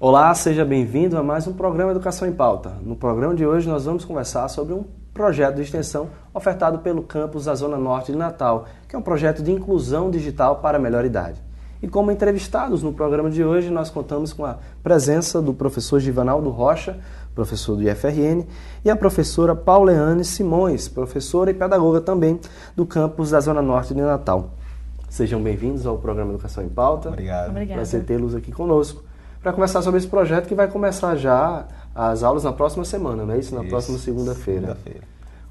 Olá, seja bem-vindo a mais um programa Educação em Pauta. No programa de hoje nós vamos conversar sobre um projeto de extensão ofertado pelo campus da Zona Norte de Natal, que é um projeto de inclusão digital para a melhor idade. E como entrevistados no programa de hoje, nós contamos com a presença do professor Givanaldo Rocha, professor do IFRN, e a professora Pauleane Simões, professora e pedagoga também do campus da Zona Norte de Natal. Sejam bem-vindos ao programa Educação em Pauta. Obrigado. Prazer tê-los aqui conosco para conversar sobre esse projeto que vai começar já as aulas na próxima semana, não é isso? Na próxima segunda-feira.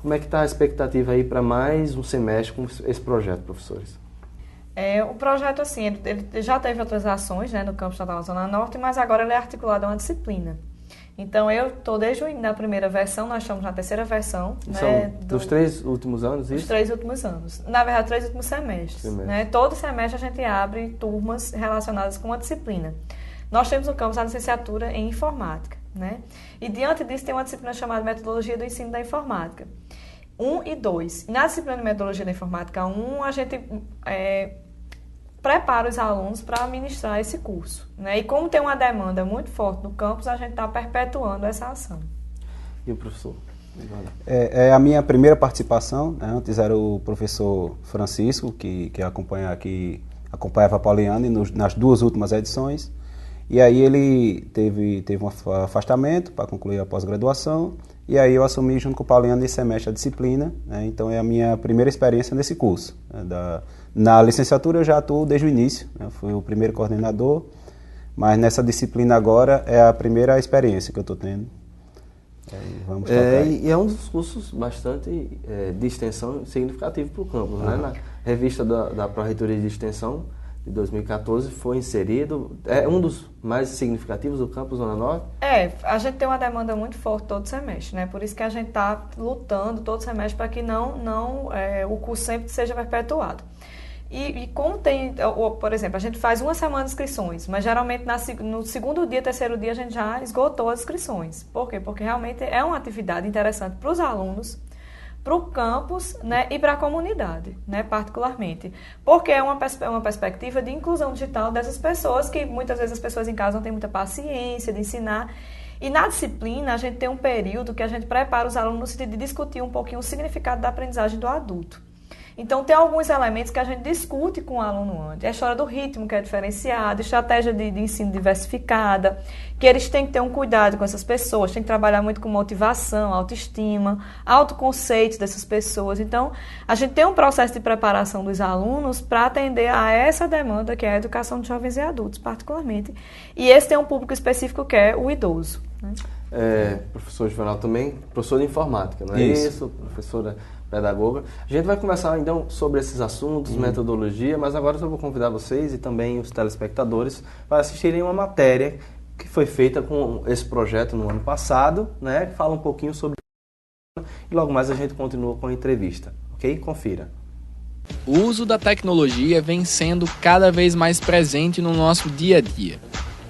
Como é que está a expectativa aí para mais um semestre com esse projeto, professores? O projeto, assim, ele já teve outras ações, né, no campus estadual Zona Norte, mas agora ele é articulado a uma disciplina. Então, eu estou desde o início da primeira versão, nós estamos na terceira versão. São dos 3 últimos anos, isso? Dos 3 últimos anos. Na verdade, 3 últimos semestres. Né? Todo semestre a gente abre turmas relacionadas com uma disciplina. Nós temos no campus a licenciatura em informática. Né? E diante disso tem uma disciplina chamada Metodologia do Ensino da Informática. 1 e 2. Na disciplina de Metodologia da Informática 1, a gente prepara os alunos para ministrar esse curso. Né? E como tem uma demanda muito forte no campus, a gente está perpetuando essa ação. E o professor? É a minha primeira participação, né? Antes era o professor Francisco, que acompanhava a Pauleane nas 2 últimas edições. E aí ele teve um afastamento para concluir a pós-graduação, e aí eu assumi junto com o Pauleane esse semestre a disciplina, né? Então é a minha primeira experiência nesse curso. Né? Na licenciatura eu já atuo desde o início, né? Fui o primeiro coordenador, mas nessa disciplina agora é a primeira experiência que eu estou tendo. Vamos tocar. E é um dos cursos bastante de extensão significativo para o campus. Né? Na revista da Pró-Reitoria de Extensão de 2014 foi inserido, é um dos mais significativos do campus Zona Norte? A gente tem uma demanda muito forte todo semestre, né? Por isso que a gente está lutando todo semestre para que o curso sempre seja perpetuado. E como tem, por exemplo, a gente faz uma semana de inscrições, mas geralmente no segundo dia, terceiro dia, a gente já esgotou as inscrições. Por quê? Porque realmente é uma atividade interessante para os alunos, para o campus, né, e para a comunidade, né, particularmente. Porque é uma perspectiva de inclusão digital dessas pessoas, que muitas vezes as pessoas em casa não têm muita paciência de ensinar. E na disciplina, a gente tem um período que a gente prepara os alunos no sentido de discutir um pouquinho o significado da aprendizagem do adulto. Então, tem alguns elementos que a gente discute com o aluno antes. A história do ritmo, que é diferenciada, estratégia de ensino diversificada, que eles têm que ter um cuidado com essas pessoas, têm que trabalhar muito com motivação, autoestima, autoconceito dessas pessoas. Então, a gente tem um processo de preparação dos alunos para atender a essa demanda, que é a educação de jovens e adultos, particularmente. E esse tem um público específico, que é o idoso. Né? Professor Givanaldo também, professor de informática, não é isso? Professora pedagoga. A gente vai conversar então sobre esses assuntos, metodologia, mas agora eu vou convidar vocês e também os telespectadores para assistirem uma matéria que foi feita com esse projeto no ano passado, né? Que fala um pouquinho sobre e logo mais a gente continua com a entrevista, ok? Confira. O uso da tecnologia vem sendo cada vez mais presente no nosso dia a dia.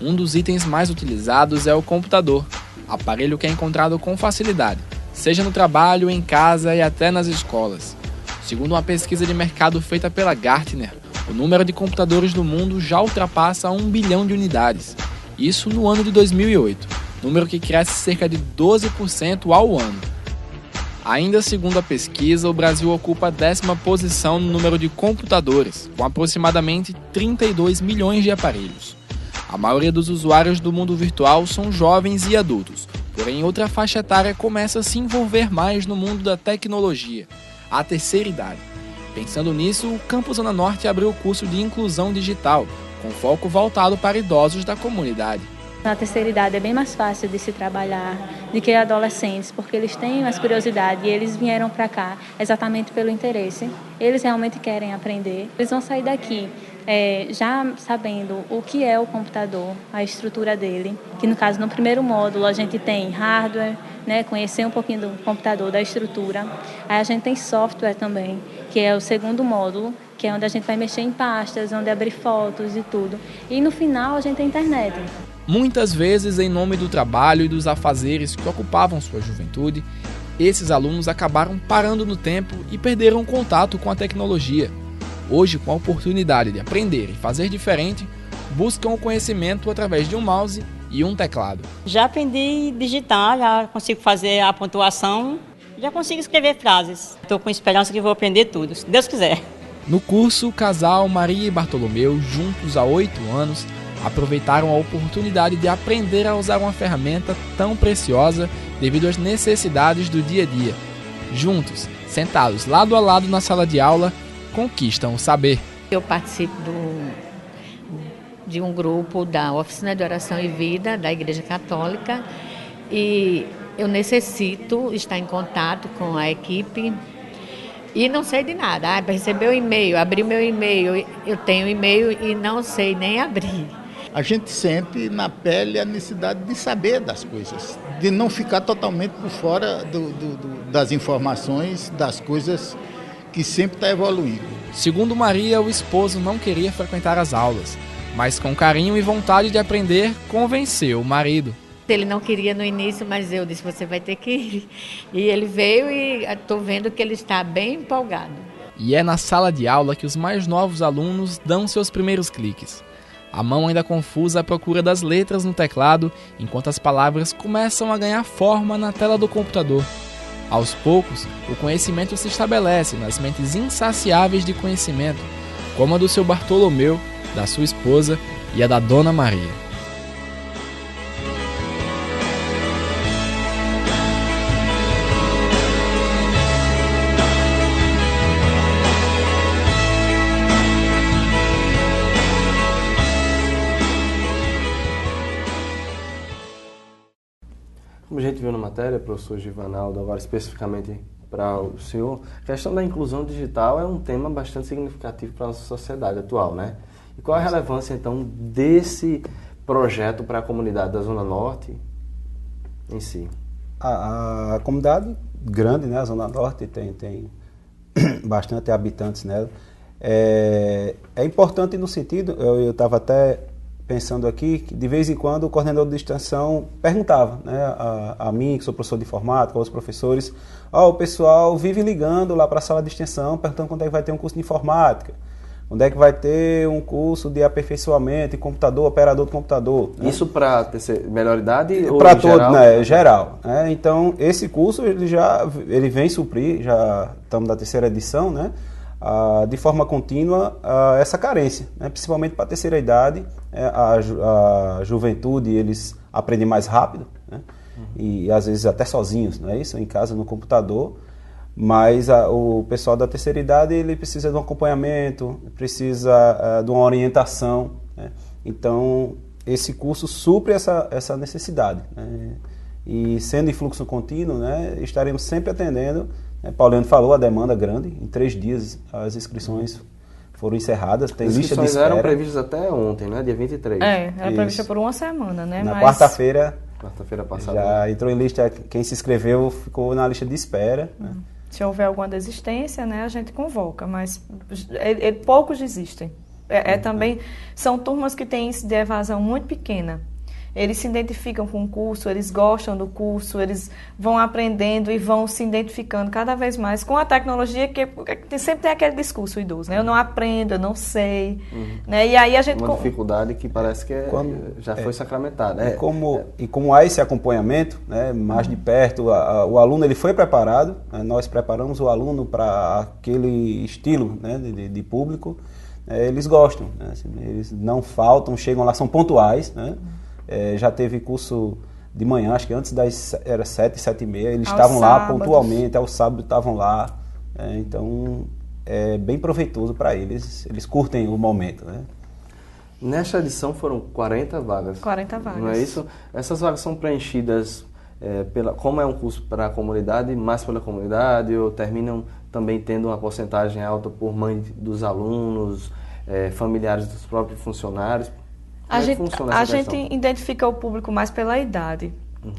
Um dos itens mais utilizados é o computador, aparelho que é encontrado com facilidade, seja no trabalho, em casa e até nas escolas. Segundo uma pesquisa de mercado feita pela Gartner, o número de computadores no mundo já ultrapassa 1 bilhão de unidades. Isso no ano de 2008, número que cresce cerca de 12% ao ano. Ainda segundo a pesquisa, o Brasil ocupa a 10ª posição no número de computadores, com aproximadamente 32 milhões de aparelhos. A maioria dos usuários do mundo virtual são jovens e adultos, porém outra faixa etária começa a se envolver mais no mundo da tecnologia, a terceira idade. Pensando nisso, o Campus Zona Norte abriu o curso de Inclusão Digital, com foco voltado para idosos da comunidade. Na terceira idade é bem mais fácil de se trabalhar do que adolescentes, porque eles têm mais curiosidade e eles vieram para cá exatamente pelo interesse. Eles realmente querem aprender. Eles vão sair daqui já sabendo o que é o computador, a estrutura dele, que no caso no primeiro módulo a gente tem hardware, né, conhecer um pouquinho do computador, da estrutura. Aí a gente tem software também, que é o segundo módulo, que é onde a gente vai mexer em pastas, onde abrir fotos e tudo. E no final a gente tem internet. Muitas vezes, em nome do trabalho e dos afazeres que ocupavam sua juventude, esses alunos acabaram parando no tempo e perderam contato com a tecnologia. Hoje, com a oportunidade de aprender e fazer diferente, buscam o conhecimento através de um mouse e um teclado. Já aprendi a digitar, já consigo fazer a pontuação, já consigo escrever frases. Estou com esperança que vou aprender tudo, se Deus quiser. No curso, o casal Maria e Bartolomeu, juntos há 8 anos, aproveitaram a oportunidade de aprender a usar uma ferramenta tão preciosa devido às necessidades do dia a dia. Juntos, sentados lado a lado na sala de aula, conquistam o saber. Eu participo de um grupo da Oficina de Oração e Vida da Igreja Católica e eu necessito estar em contato com a equipe e não sei de nada. Para receber o e-mail, abrir meu e-mail, eu tenho e-mail e não sei nem abrir. A gente sente na pele a necessidade de saber das coisas, de não ficar totalmente por fora das informações, das coisas que sempre está evoluindo. Segundo Maria, o esposo não queria frequentar as aulas, mas com carinho e vontade de aprender, convenceu o marido. Ele não queria no início, mas eu disse, você vai ter que ir. E ele veio e estou vendo que ele está bem empolgado. E é na sala de aula que os mais novos alunos dão seus primeiros cliques. A mão ainda confusa à procura das letras no teclado, enquanto as palavras começam a ganhar forma na tela do computador. Aos poucos, o conhecimento se estabelece nas mentes insaciáveis de conhecimento, como a do seu Bartolomeu, da sua esposa e a da Dona Maria. Como a gente viu na matéria, professor Givanaldo, agora especificamente para o senhor, a questão da inclusão digital é um tema bastante significativo para a nossa sociedade atual, né? E qual a relevância, então, desse projeto para a comunidade da Zona Norte em si? A comunidade grande, né? A Zona Norte tem bastante habitantes nela. É importante no sentido, eu estava até pensando aqui, que de vez em quando o coordenador de extensão perguntava, né, a mim, que sou professor de informática, aos professores, o pessoal vive ligando lá para a sala de extensão, perguntando quando é que vai ter um curso de informática, onde é que vai ter um curso de aperfeiçoamento em computador, operador de computador. Né? Isso para melhor idade ou para todo, geral? Né, geral. Né? Então, esse curso ele vem suprir, já estamos na 3ª edição, né? De forma contínua essa carência, né? Principalmente para a terceira idade, a juventude, eles aprendem mais rápido, né? E às vezes até sozinhos, não é isso? Em casa, no computador, mas o pessoal da terceira idade ele precisa de um acompanhamento, precisa de uma orientação, né? Então esse curso supre essa necessidade, né? E sendo em fluxo contínuo, né, estaremos sempre atendendo. Pauliano falou, a demanda grande, em 3 dias as inscrições foram encerradas, tem lista de espera. Eram previstas até ontem, né? Dia 23. Era prevista por uma semana, né? Na quarta-feira passada, já entrou em lista, quem se inscreveu ficou na lista de espera. Né? Se houver alguma desistência, né, a gente convoca, mas poucos desistem. Também são turmas que têm índice de evasão muito pequena. Eles se identificam com o curso, eles gostam do curso, eles vão aprendendo e vão se identificando cada vez mais com a tecnologia, que sempre tem aquele discurso idoso, né? Eu não aprendo, eu não sei. Né? E aí a gente... Uma dificuldade que parece que já foi sacramentada. E como há esse acompanhamento, né, mais de perto, o aluno ele foi preparado, né? Nós preparamos o aluno para aquele estilo, né, de público, eles gostam, né? Assim, eles não faltam, chegam lá, são pontuais, né? Já teve curso de manhã, acho que antes era 7, 7h30, eles estavam lá pontualmente, ao sábado estavam lá, então é bem proveitoso para eles curtem o momento, né? Nesta edição foram 40 vagas. 40 vagas. Não é isso? Essas vagas são preenchidas, como é um curso para a comunidade, mais pela comunidade, ou terminam também tendo uma porcentagem alta por mãe dos alunos, familiares dos próprios funcionários? A gente identifica o público mais pela idade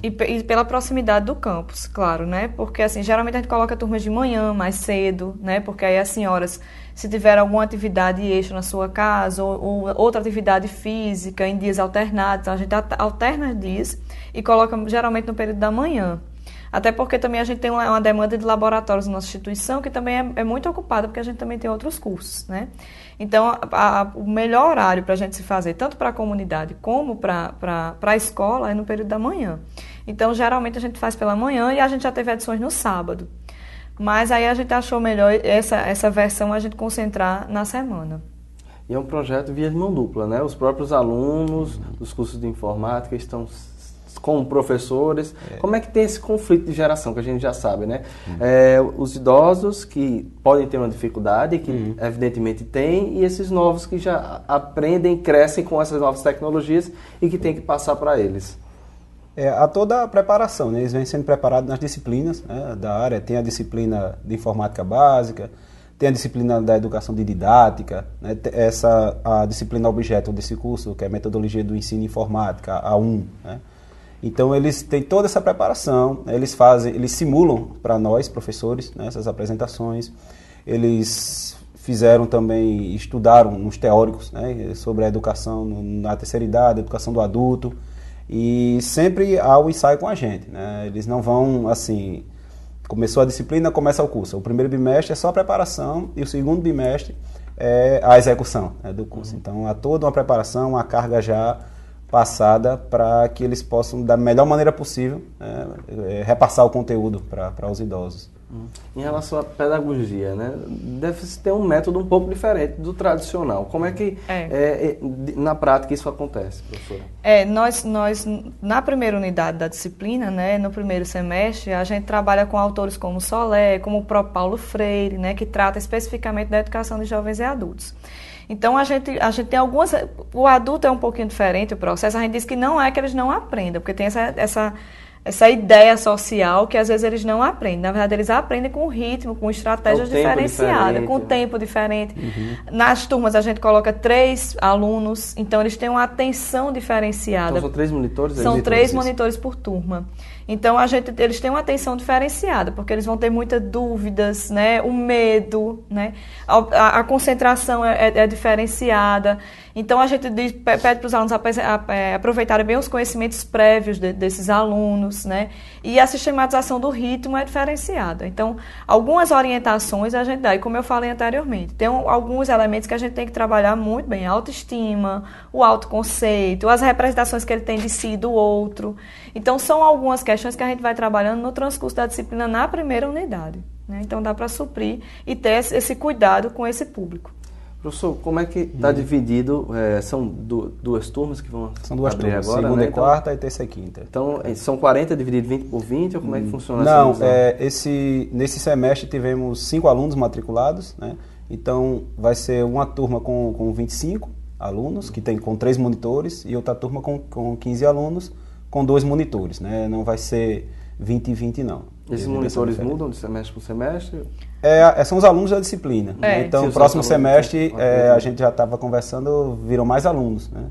e pela proximidade do campus, claro, né? Porque, assim, geralmente a gente coloca turmas de manhã, mais cedo, né? Porque aí as senhoras, se tiver alguma atividade extra na sua casa ou outra atividade física em dias alternados, então a gente alterna dias e coloca geralmente no período da manhã. Até porque também a gente tem uma demanda de laboratórios na nossa instituição que também é muito ocupada, porque a gente também tem outros cursos, né? Então, o melhor horário para a gente se fazer, tanto para a comunidade como para a escola, é no período da manhã. Então, geralmente a gente faz pela manhã e a gente já teve edições no sábado. Mas aí a gente achou melhor essa versão a gente concentrar na semana. E é um projeto via de mão dupla, né? Os próprios alunos dos cursos de informática estão com professores. Como é que tem esse conflito de geração, que a gente já sabe, né? Os idosos que podem ter uma dificuldade, que evidentemente tem, e esses novos que já aprendem, crescem com essas novas tecnologias e que tem que passar para eles. Há toda a preparação, né? Eles vêm sendo preparados nas disciplinas, né, da área. Tem a disciplina de informática básica, tem a disciplina da educação de didática, né? A disciplina objeto desse curso, que é a metodologia do ensino informática, a 1, né? Então eles têm toda essa preparação, né? Eles simulam para nós, professores, né, essas apresentações. Eles estudaram uns teóricos, né, sobre a educação na terceira idade, a educação do adulto, e sempre há o ensaio com a gente, né? Eles não vão assim, começou a disciplina, começa o curso. O primeiro bimestre é só a preparação e o segundo bimestre é a execução, né, do curso. Então há toda uma preparação, uma carga já passada para que eles possam, da melhor maneira possível, repassar o conteúdo para os idosos. Em relação à pedagogia, né, deve-se ter um método um pouco diferente do tradicional. Como é que, na prática, isso acontece, professora? Nós, na primeira unidade da disciplina, né, no primeiro semestre, a gente trabalha com autores como Solé, como o próprio Paulo Freire, né, que trata especificamente da educação de jovens e adultos. Então, a gente tem algumas... O adulto é um pouquinho diferente, o processo. A gente diz que não é que eles não aprendam, porque tem essa ideia social que, às vezes, eles não aprendem. Na verdade, eles aprendem com ritmo, com estratégias diferenciadas, com tempo diferente. Nas turmas, a gente coloca 3 alunos, então eles têm uma atenção diferenciada. Então, são 3 monitores? São 3 monitores por turma. Então, eles têm uma atenção diferenciada, porque eles vão ter muitas dúvidas, né? O medo, né? A concentração é diferenciada. Então, a gente pede para os alunos aproveitarem bem os conhecimentos prévios desses alunos, né? E a sistematização do ritmo é diferenciada. Então, algumas orientações a gente dá, e como eu falei anteriormente, tem alguns elementos que a gente tem que trabalhar muito bem: a autoestima, o autoconceito, as representações que ele tem de si e do outro. Então, são algumas questões que a gente vai trabalhando no transcurso da disciplina na primeira unidade, né? Então, dá para suprir e ter esse cuidado com esse público. Professor, como é que está dividido? São 2 turmas que vão São 2 abrir turmas, agora, segunda né? e quarta e terça e quinta. Então, são 40 dividido 20 por 20, ou como é que funciona Não, essa nesse semestre tivemos 5 alunos matriculados, né? Então, vai ser uma turma com 25 alunos, que tem com 3 monitores, e outra turma com 15 alunos, com 2 monitores, né? Não vai ser 20 e 20, não. Esses monitores mudam de semestre para semestre? São os alunos da disciplina. Né? Então, no próximo semestre, a gente já estava conversando, viram mais alunos, né?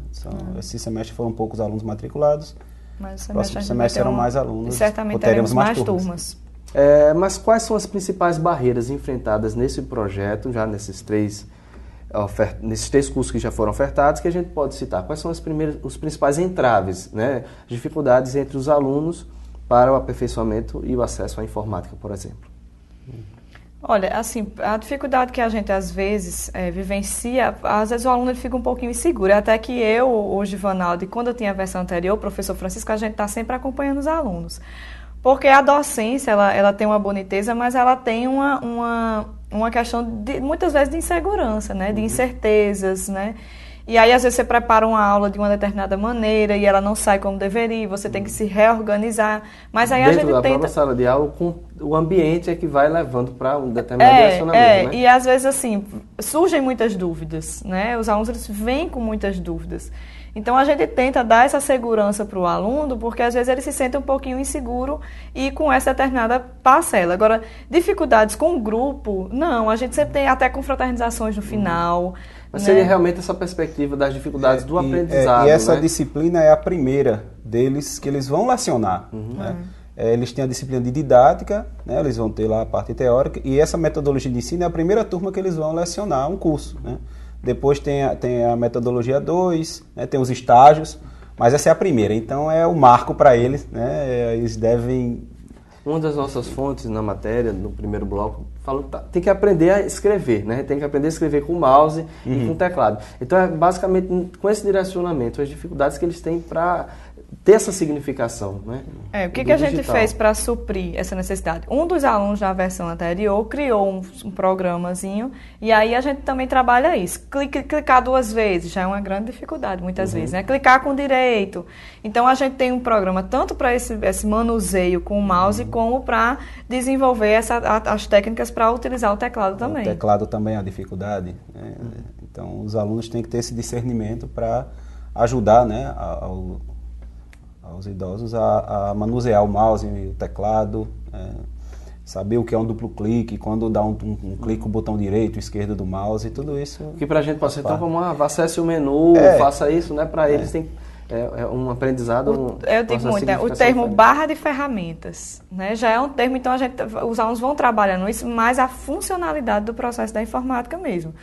Esse semestre foram poucos alunos matriculados. Mas o próximo semestre serão mais alunos. E certamente teremos mais turmas. Mas quais são as principais barreiras enfrentadas nesse projeto, já nesses 3 cursos que já foram ofertados, que a gente pode citar? Quais são os principais entraves, né? Dificuldades entre os alunos para o aperfeiçoamento e o acesso à informática, por exemplo? Olha, assim, a dificuldade que a gente às vezes vivencia, às vezes o aluno ele fica um pouquinho inseguro. Até que eu, hoje, Vanaldo, e quando eu tinha a versão anterior, o professor Francisco, a gente está sempre acompanhando os alunos. Porque a docência, ela tem uma boniteza, mas ela tem uma questão, muitas vezes, de insegurança, né? De incertezas, né? E aí, às vezes, você prepara uma aula de uma determinada maneira e ela não sai como deveria, você tem que se reorganizar. Mas aí Dentro a gente da própria sala de aula, o ambiente é que vai levando para um determinado direcionamento, né? E às vezes, assim, surgem muitas dúvidas, né? Os alunos eles vêm com muitas dúvidas. Então, a gente tenta dar essa segurança para o aluno, porque às vezes ele se sente um pouquinho inseguro e com essa determinada parcela. Agora, dificuldades com o grupo, não. A gente sempre tem até confraternizações no final. Mas seria realmente essa perspectiva das dificuldades do aprendizado, e essa né? disciplina é a primeira deles que eles vão lecionar, né? Eles têm a disciplina de didática, né? Eles vão ter lá a parte teórica, e essa metodologia de ensino é a primeira turma que eles vão lecionar um curso, né? Depois tem a metodologia 2, né? Tem os estágios, mas essa é a primeira, então é o marco para eles, né? Eles devem Uma das nossas fontes na matéria, no primeiro bloco, falou que tem que aprender a escrever, né? Tem que aprender a escrever com mouse e com teclado. Então, é basicamente com esse direcionamento, as dificuldades que eles têm para ter essa significação, né? O que a gente fez para suprir essa necessidade? Um dos alunos da versão anterior criou um programazinho e aí a gente também trabalha isso. Clicar 2 vezes já é uma grande dificuldade, muitas vezes, né? Clicar com direito. Então, a gente tem um programa tanto para esse manuseio com o mouse como para desenvolver as técnicas para utilizar o teclado também. O teclado também é a dificuldade, né? Então, os alunos têm que ter esse discernimento para ajudar, né, aos idosos a manusear o mouse e o teclado, saber o que é um duplo clique, quando dá um clique com o botão direito e esquerdo do mouse, e tudo isso. Que pra gente pode ser tão como acesse o menu, faça isso, né? Para eles tem um aprendizado. Eu digo muito, o termo barra de ferramentas, né? Já é um termo, então os alunos vão trabalhando isso, mas a funcionalidade do processo da informática mesmo.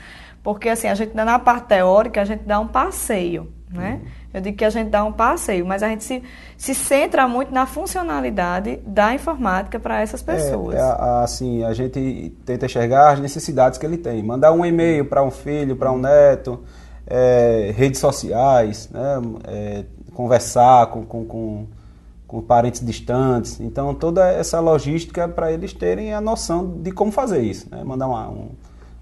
Porque assim, a gente na parte teórica, a gente dá um passeio, né? Eu digo que a gente dá um passeio, mas a gente se centra muito na funcionalidade da informática para essas pessoas. Assim, a gente tenta enxergar as necessidades que ele tem. Mandar um e-mail para um filho, para um neto, redes sociais, né? Conversar com parentes distantes. Então, toda essa logística para eles terem a noção de como fazer isso, né? Mandar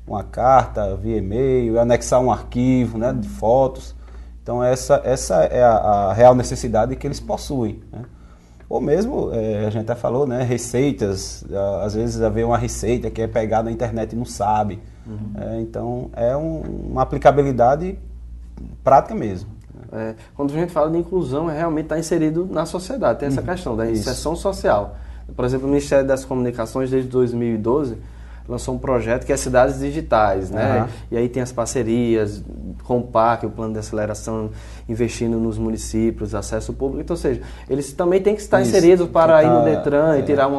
uma carta via e-mail, anexar um arquivo, né, de fotos. Então, essa é a real necessidade que eles possuem, né? Ou mesmo, a gente até falou, né, receitas. Às vezes, haver uma receita que é pegada na internet e não sabe. Então, é uma aplicabilidade prática mesmo. Quando a gente fala de inclusão, realmente estar inserido na sociedade. Tem essa questão da inserção social. Por exemplo, o Ministério das Comunicações, desde 2012... lançou um projeto que é Cidades Digitais, né? E aí tem as parcerias com o PAC, o Plano de Aceleração, investindo nos municípios, acesso público. Então, ou seja, eles também têm que estar inseridos para ir no Detran e tirar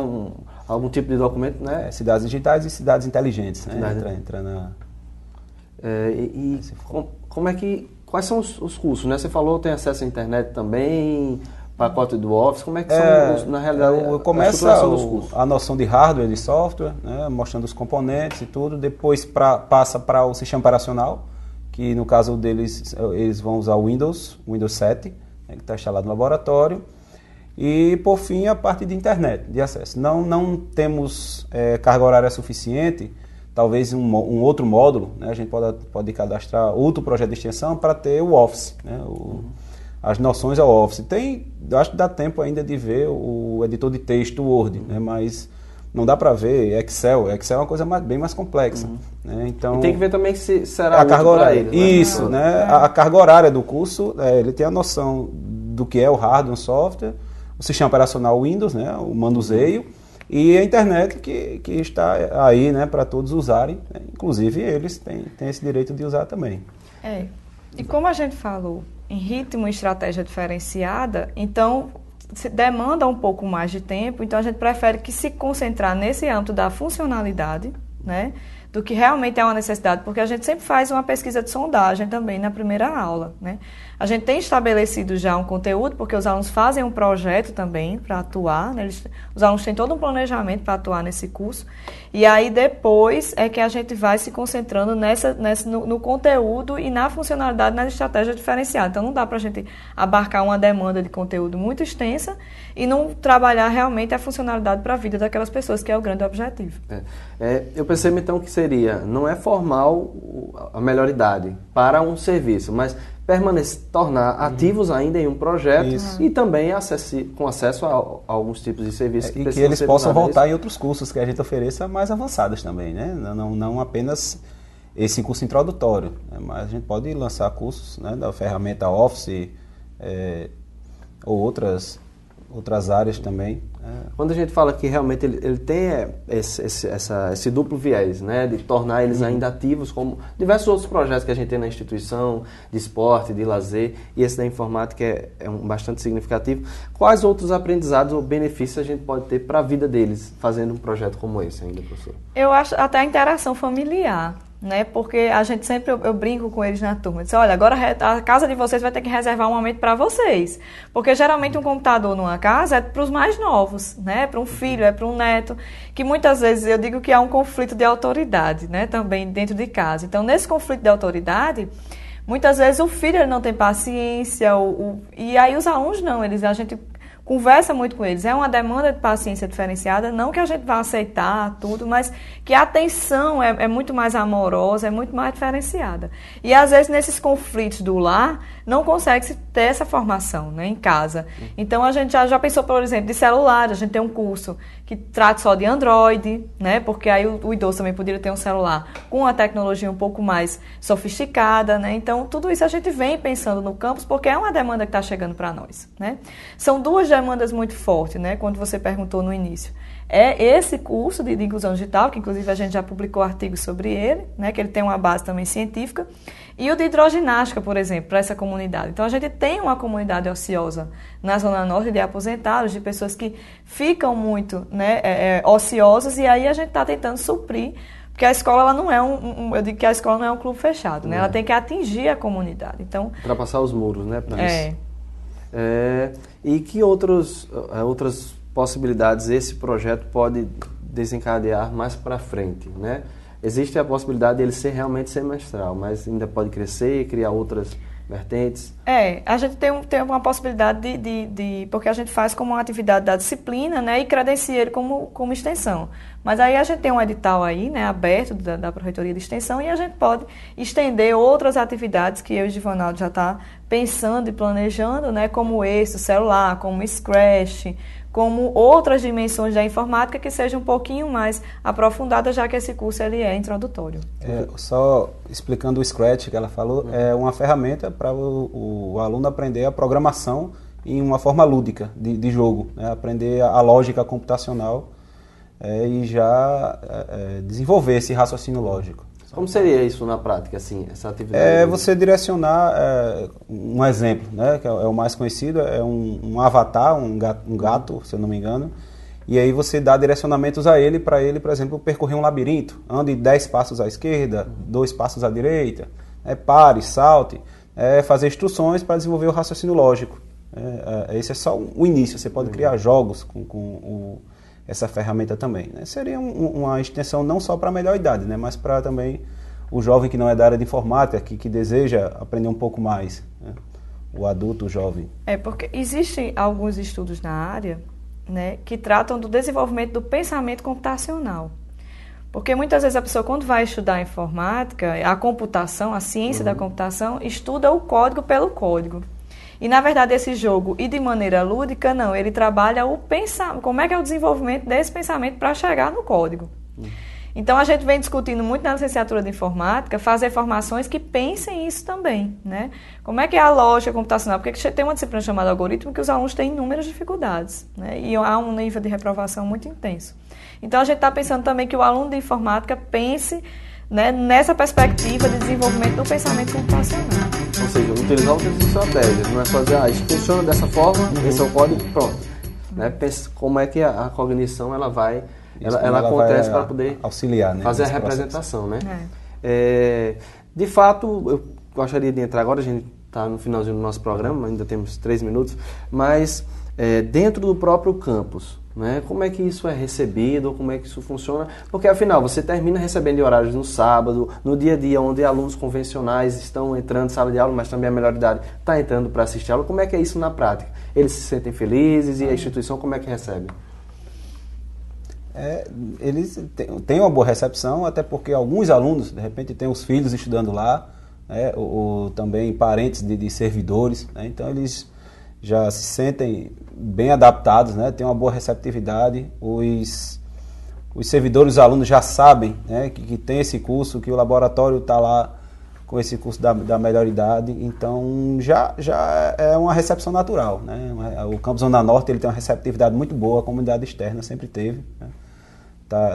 algum tipo de documento, né? Cidades digitais e cidades inteligentes, né? Como é que... Quais são os cursos, né? Você falou tem acesso à internet também... pacote do Office, como é que são, na realidade, começa a noção de hardware e de software, né, mostrando os componentes e tudo, depois passa para o sistema operacional, que no caso deles, eles vão usar o Windows 7, né, que está instalado no laboratório, e por fim a parte de internet, de acesso. Não temos carga horária suficiente, talvez um outro módulo, né, a gente pode cadastrar outro projeto de extensão para ter o Office, né, as noções ao Office. Acho que dá tempo ainda de ver o editor de texto Word, né? Mas não dá para ver Excel. Excel é uma coisa bem mais complexa. Né? Então, e tem que ver também se será a carga horária. Ele, né? Isso, né? A carga horária do curso, ele tem a noção do que é o hardware, o software, o sistema operacional Windows, né? O manuseio, e a internet que está aí, né? Para todos usarem. Né? Inclusive eles têm esse direito de usar também. E como a gente falou, em ritmo e estratégia diferenciada, então se demanda um pouco mais de tempo, então a gente prefere que se concentrar nesse âmbito da funcionalidade, né, do que realmente é uma necessidade, porque a gente sempre faz uma pesquisa de sondagem também na primeira aula, né. A gente tem estabelecido já um conteúdo, porque os alunos fazem um projeto também para atuar, né? Os alunos têm todo um planejamento para atuar nesse curso, e aí depois é que a gente vai se concentrando no conteúdo e na funcionalidade, nas estratégias diferenciadas. Então não dá para a gente abarcar uma demanda de conteúdo muito extensa e não trabalhar realmente a funcionalidade para a vida daquelas pessoas, que é o grande objetivo. Eu percebo então que não é formal a melhor idade para um serviço, mas tornar ativos ainda em um projeto e também com acesso a alguns tipos de serviços. E que eles possam voltar em outros cursos que a gente ofereça mais avançados também, né? Não apenas esse curso introdutório, né? Mas a gente pode lançar cursos, né, da ferramenta Office ou outras áreas também. Quando a gente fala que realmente ele tem esse duplo viés, né, de tornar eles ainda ativos, como diversos outros projetos que a gente tem na instituição, de esporte, de lazer, e esse da informática é bastante significativo. Quais outros aprendizados ou benefícios a gente pode ter para a vida deles fazendo um projeto como esse ainda, professor? Eu acho até a interação familiar, né? Porque a gente sempre, eu brinco com eles na turma, eu disse, olha, agora a casa de vocês vai ter que reservar um momento para vocês, porque geralmente um computador numa casa é para os mais novos, né? Para um filho, é para um neto, que muitas vezes eu digo que há um conflito de autoridade, né? Também dentro de casa. Então, nesse conflito de autoridade, muitas vezes o filho ele não tem paciência, e aí os alunos não, a gente conversa muito com eles. É uma demanda de paciência diferenciada, não que a gente vá aceitar tudo, mas que a atenção é muito mais amorosa, é muito mais diferenciada. E às vezes nesses conflitos do lar, não consegue se ter essa formação, né, em casa. Então a gente já pensou, por exemplo, de celular, a gente tem um curso que trata só de Android, né, porque aí o idoso também poderia ter um celular com uma tecnologia um pouco mais sofisticada, né. Então tudo isso a gente vem pensando no campus porque é uma demanda que está chegando para nós, né. São duas demandas muito fortes, né, quando você perguntou no início. É esse curso de inclusão digital, que inclusive a gente já publicou artigos sobre ele, né, que ele tem uma base também científica, e o de hidroginástica, por exemplo, para essa comunidade. Então a gente tem uma comunidade ociosa na Zona Norte de aposentados, de pessoas que ficam muito, né, ociosas, e aí a gente está tentando suprir, porque a escola ela não é eu digo que a escola não é um clube fechado, né, ela tem que atingir a comunidade. Então, ultrapassar os muros, né, para isso. E que outras possibilidades esse projeto pode desencadear mais para frente, né? Existe a possibilidade de ele realmente semestral, mas ainda pode crescer e criar outras vertentes? A gente tem uma possibilidade porque a gente faz como uma atividade da disciplina, né, e credencia ele como extensão. Mas aí a gente tem um edital aí, né, aberto da Pró-Reitoria de Extensão, e a gente pode estender outras atividades que eu e o Givanaldo já está pensando e planejando, né, como esse, o celular, como o Scratch, como outras dimensões da informática que sejam um pouquinho mais aprofundadas, já que esse curso ele é introdutório. Só explicando o Scratch que ela falou, é uma ferramenta para o aluno aprender a programação em uma forma lúdica de jogo, né? Aprender a lógica computacional e já desenvolver esse raciocínio lógico. Como seria isso na prática, assim, essa atividade? Você direcionar um exemplo, né, que é o mais conhecido, é um avatar, um gato, se eu não me engano, e aí você dá direcionamentos a ele, para ele, por exemplo, percorrer um labirinto, ande 10 passos à esquerda, 2 passos à direita, pare, salte, fazer instruções para desenvolver o raciocínio lógico. Esse é só o início, você pode criar jogos com essa ferramenta também, né? Seria uma extensão não só para a melhor idade, né, mas para também o jovem que não é da área de informática, que deseja aprender um pouco mais, né? O adulto, o jovem. Porque existem alguns estudos na área, né, que tratam do desenvolvimento do pensamento computacional. Porque muitas vezes a pessoa, quando vai estudar informática, a computação, a ciência da computação, estuda o código pelo código. E, na verdade, esse jogo, e de maneira lúdica, não, ele trabalha como é que é o desenvolvimento desse pensamento para chegar no código. Então, a gente vem discutindo muito na licenciatura de informática, fazer formações que pensem isso também, né? Como é que é a lógica computacional? Porque tem uma disciplina chamada algoritmo que os alunos têm inúmeras dificuldades, né? E há um nível de reprovação muito intenso. Então, a gente está pensando também que o aluno de informática pense, né, nessa perspectiva de desenvolvimento do pensamento computacional. Ou seja, utilizar outras estratégias, não é só dizer, isso funciona dessa forma, esse é o código, pronto. Né? Como é que a cognição ela acontece para poder auxiliar, né, fazer a representação. Né? De fato, eu gostaria de entrar agora, a gente está no finalzinho do nosso programa, ainda temos 3 minutos, mas dentro do próprio campus, né? Como é que isso é recebido, como é que isso funciona? Porque, afinal, você termina recebendo em horários no sábado, no dia a dia, onde alunos convencionais estão entrando em sala de aula, mas também a melhor idade está entrando para assistir aula. Como é que é isso na prática? Eles se sentem felizes e a instituição como é que recebe? Eles têm uma boa recepção, até porque alguns alunos, de repente, têm os filhos estudando lá, né? ou também parentes de servidores, né? Então eles já se sentem bem adaptados, né? Tem uma boa receptividade, os servidores, os alunos já sabem, né, que tem esse curso, que o laboratório está lá com esse curso da melhor idade, então já é uma recepção natural, né? O Campus Zona Norte ele tem uma receptividade muito boa, a comunidade externa sempre teve, né?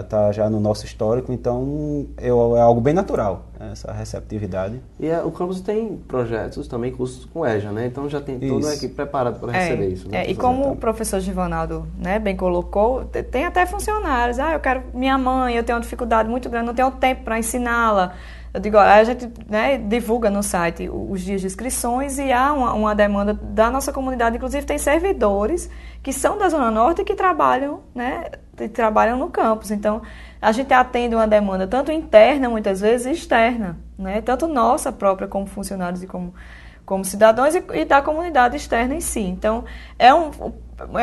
tá já no nosso histórico, então é algo bem natural, né, essa receptividade. E o campus tem projetos, também cursos com EJA, né? Então já tem toda a equipe preparada para receber isso. Né? E como o professor Givanaldo, né, bem colocou, tem até funcionários. Eu quero minha mãe, eu tenho uma dificuldade muito grande, não tenho tempo para ensiná-la. Eu digo, a gente, né, divulga no site os dias de inscrições e há uma demanda da nossa comunidade. Inclusive, tem servidores que são da Zona Norte e que trabalham, né, no campus. Então, a gente atende uma demanda tanto interna, muitas vezes, e externa, né, tanto nossa própria como funcionários e como cidadãos e da comunidade externa em si. Então, é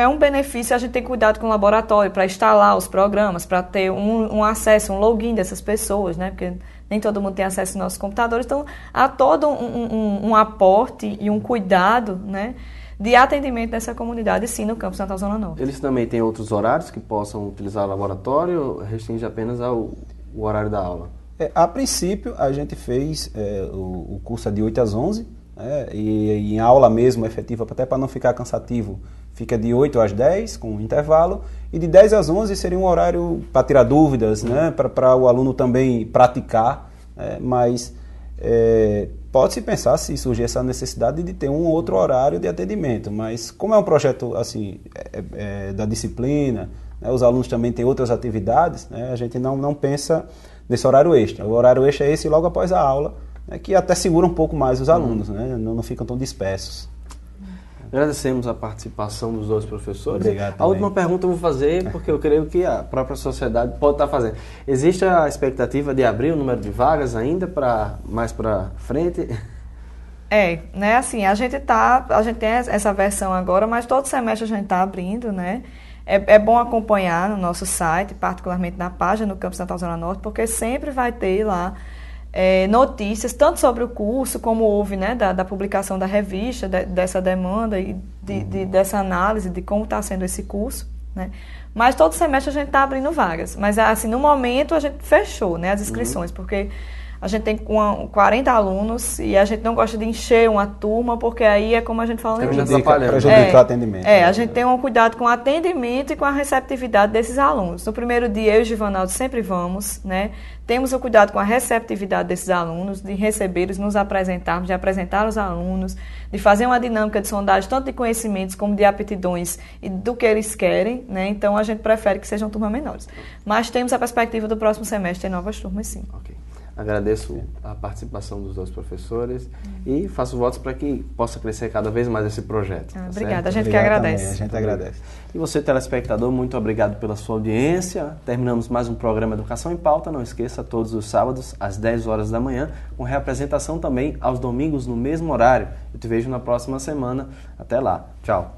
um benefício, a gente tem cuidado com o laboratório para instalar os programas, para ter um acesso, um login dessas pessoas, né, porque nem todo mundo tem acesso aos nossos computadores, então há todo um aporte e um cuidado, né, de atendimento dessa comunidade, sim, no campus Natal Zona Norte. Eles também têm outros horários que possam utilizar o laboratório, restringe apenas o horário da aula? A princípio, a gente fez o curso de 8 às 11, e em aula mesmo, efetiva, até para não ficar cansativo, fica de 8 às 10, com um intervalo, e de 10 às 11 seria um horário para tirar dúvidas, né, para o aluno também praticar, mas pode-se pensar, se surgir essa necessidade, de ter um outro horário de atendimento, mas como é um projeto assim, da disciplina, né, os alunos também têm outras atividades, né, a gente não pensa nesse horário extra. O horário extra é esse logo após a aula, que até segura um pouco mais os alunos, né? Não ficam tão dispersos. Agradecemos a participação dos dois professores. Obrigado. A última pergunta eu vou fazer, porque eu creio que a própria sociedade pode estar fazendo. Existe a expectativa de abrir o número de vagas ainda mais para frente? Né, assim, a gente tem essa versão agora, mas todo semestre a gente está abrindo, né? É bom acompanhar no nosso site, particularmente na página do Campus Natal Zona Norte, porque sempre vai ter lá notícias, tanto sobre o curso, como houve, né, da publicação da revista, dessa demanda e dessa análise de como está sendo esse curso, né? Mas todo semestre a gente está abrindo vagas. Mas, assim, no momento a gente fechou, né, as inscrições, porque a gente tem 40 alunos e a gente não gosta de encher uma turma, porque aí é como a gente fala no início. Prejudica o atendimento. A gente tem um cuidado com o atendimento e com a receptividade desses alunos. No primeiro dia, eu e o Givanaldo sempre vamos, né? Temos o cuidado com a receptividade desses alunos, de recebê-los, nos apresentarmos, de apresentar os alunos, de fazer uma dinâmica de sondagem, tanto de conhecimentos como de aptidões e do que eles querem, né? Então, a gente prefere que sejam turmas menores. Mas temos a perspectiva do próximo semestre ter novas turmas, sim. Ok. Agradeço a participação dos dois professores e faço votos para que possa crescer cada vez mais esse projeto. Obrigada, a gente que agradece. Também, a gente agradece. E você, telespectador, muito obrigado pela sua audiência. Terminamos mais um programa Educação em Pauta. Não esqueça, todos os sábados, às 10 horas da manhã, com reapresentação também aos domingos no mesmo horário. Eu te vejo na próxima semana. Até lá. Tchau.